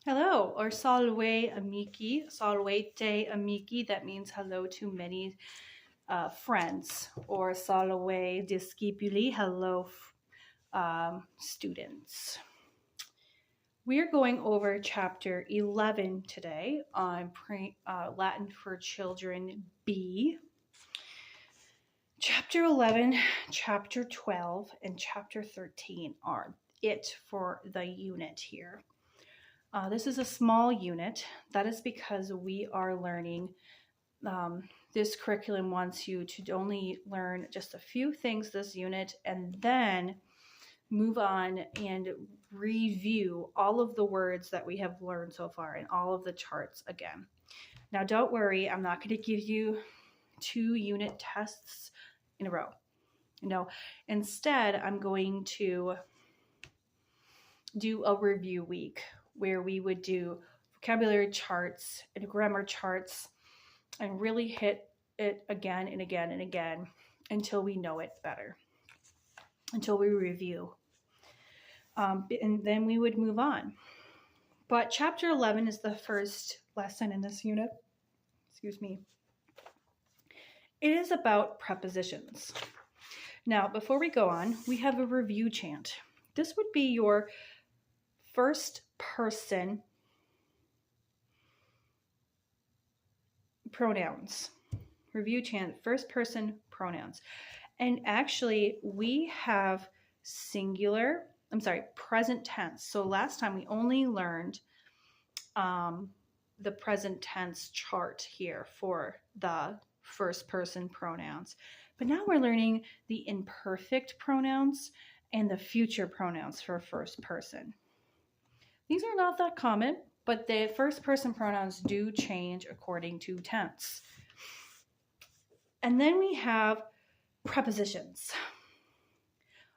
Hello, or salve amici, salvete amici, that means hello to many friends, or salve discipuli, hello students. We're going over chapter 11 today on Latin for Children B. Chapter 11, chapter 12, and chapter 13 are it for the unit here. This is a small unit. That is because we are learning, this curriculum wants you to only learn just a few things this unit and then move on and review all of the words that we have learned so far and all of the charts again. Now, don't worry, I'm not going to give you 2 unit tests in a row. No, instead, I'm going to do a review week where we would do vocabulary charts and grammar charts and really hit it again and again and again until we know it better, until we review. And then we would move on. But chapter 11 is the first lesson in this unit. Excuse me. It is about prepositions. Now, before we go on, we have a review chant. This would be your first person pronouns. Review chant, first person pronouns. And actually, we have present tense. So last time we only learned the present tense chart here for the first person pronouns. But now we're learning the imperfect pronouns and the future pronouns for first person. These are not that common, but the first person pronouns do change according to tense. And then we have prepositions.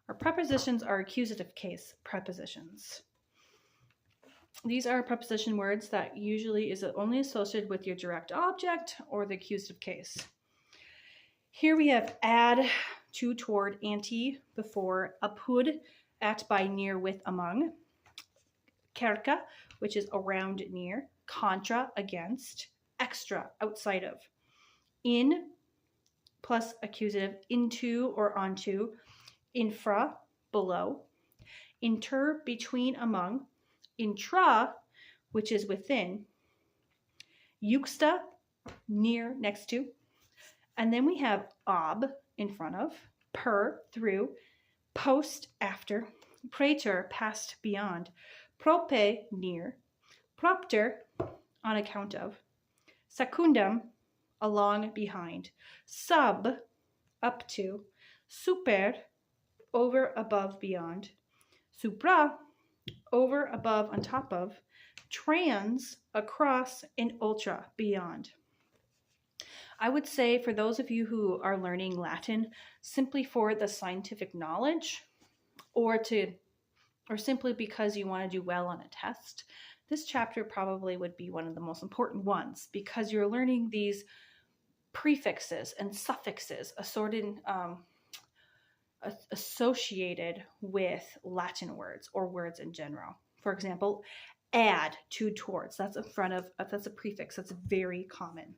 Our prepositions are accusative case prepositions. These are preposition words that usually is only associated with your direct object or the accusative case. Here we have add, to, toward, anti, before, apud, at, by, near, with, among, cerca, which is around, near, contra, against, extra, outside of, in, plus accusative, into or onto, infra, below, inter, between, among, intra, which is within, juxta, near, next to, and then we have ob, in front of, per, through, post, after, praeter, past, beyond, prope, near, propter, on account of, secundum, along, behind, sub, up to, super, over, above, beyond, supra, over, above, on top of, trans, across, and ultra, beyond. I would say for those of you who are learning Latin simply for the scientific knowledge or simply because you want to do well on a test, this chapter probably would be one of the most important ones because you're learning these prefixes and suffixes associated with Latin words or words in general. For example, add, to, towards, that's a prefix that's very common.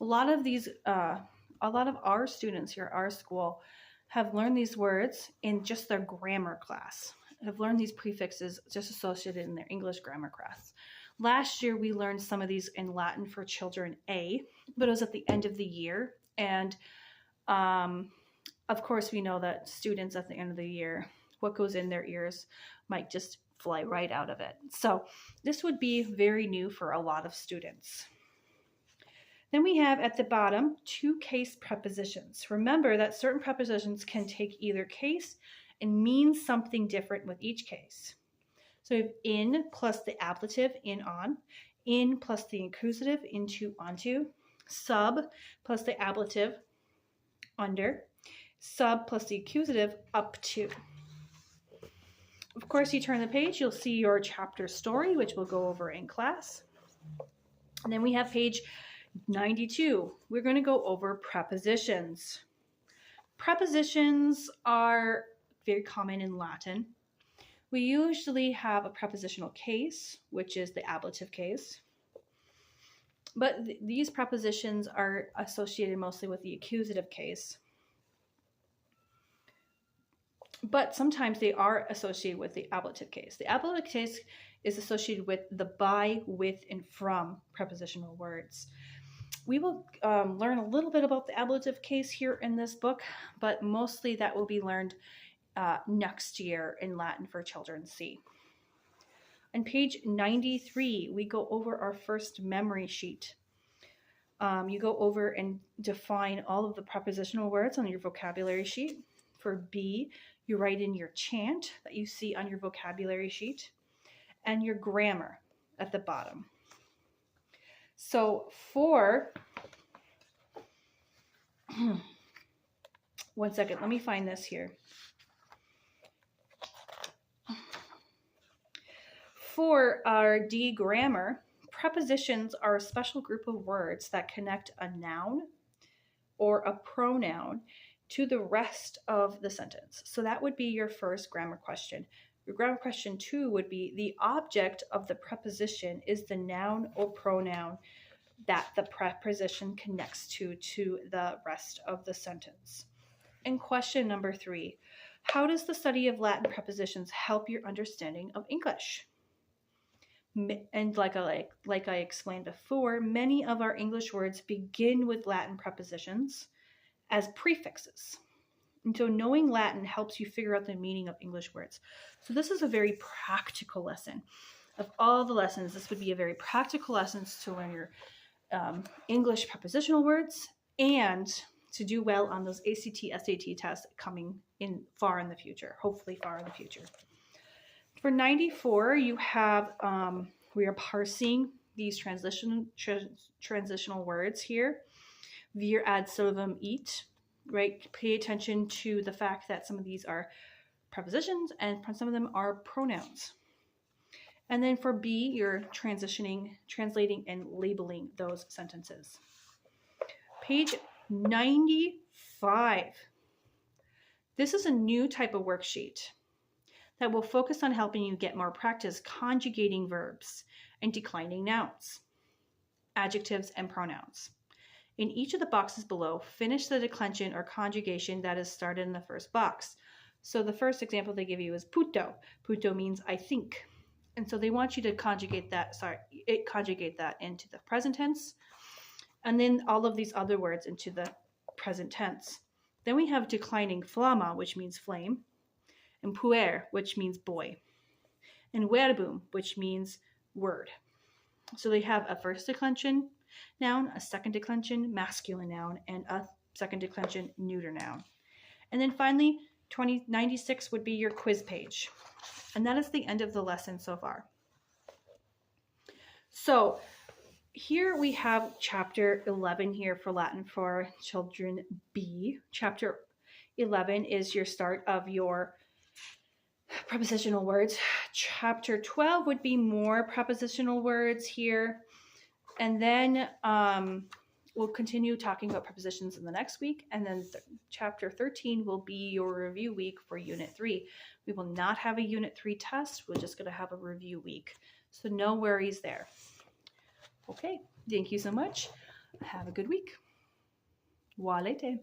A lot of our students here at our school have learned these words in just their grammar class, have learned these prefixes just associated in their English grammar class. Last year, we learned some of these in Latin for Children A, but it was at the end of the year. And of course, we know that students at the end of the year, what goes in their ears might just fly right out of it. So this would be very new for a lot of students. Then we have at the bottom 2 case prepositions. Remember that certain prepositions can take either case and mean something different with each case. So we have in plus the ablative, in, on, in plus the accusative, into, onto, sub plus the ablative, under, sub plus the accusative, up to. Of course, you turn the page, you'll see your chapter story, which we'll go over in class. And then we have page 92. We're going to go over prepositions. Prepositions are very common in Latin. We usually have a prepositional case, which is the ablative case. But these prepositions are associated mostly with the accusative case. But sometimes they are associated with the ablative case. The ablative case is associated with the by, with, and from prepositional words. We will learn a little bit about the ablative case here in this book, but mostly that will be learned next year in Latin for Children C. On page 93, we go over our first memory sheet. You go over and define all of the prepositional words on your vocabulary sheet. For B, you write in your chant that you see on your vocabulary sheet and your grammar at the bottom. So for, one second, let me find this here. For our D grammar, prepositions are a special group of words that connect a noun or a pronoun to the rest of the sentence. So that would be your first grammar question. Your grammar question 2 would be the object of the preposition is the noun or pronoun that the preposition connects to the rest of the sentence. And question number 3, how does the study of Latin prepositions help your understanding of English? And like I explained before, many of our English words begin with Latin prepositions as prefixes. And so knowing Latin helps you figure out the meaning of English words. So this is a very practical lesson. Of all the lessons, this would be a very practical lesson to learn your English prepositional words and to do well on those ACT, SAT tests coming in far in the future, hopefully far in the future. For 94, you have, we are parsing these transitional words here. Wir ad silvam eat, right? Pay attention to the fact that some of these are prepositions and some of them are pronouns. And then for B, you're translating and labeling those sentences. Page 95. This is a new type of worksheet that will focus on helping you get more practice conjugating verbs and declining nouns, adjectives, and pronouns. In each of the boxes below, finish the declension or conjugation that is started in the first box. So the first example they give you is puto. Puto means I think. And so they want you to conjugate that into the present tense, and then all of these other words into the present tense. Then we have declining flamma, which means flame, and puer, which means boy, and verbum, which means word. So they have a first declension noun, a second declension masculine noun, and a second declension neuter noun. And then finally, 96 would be your quiz page. And that is the end of the lesson so far. So here we have chapter 11 here for Latin for Children B. Chapter 11 is your start of your prepositional words. Chapter 12 would be more prepositional words here. And then we'll continue talking about prepositions in the next week. And then chapter 13 will be your review week for Unit 3. We will not have a Unit 3 test. We're just going to have a review week. So no worries there. Okay, thank you so much. Have a good week. Walete.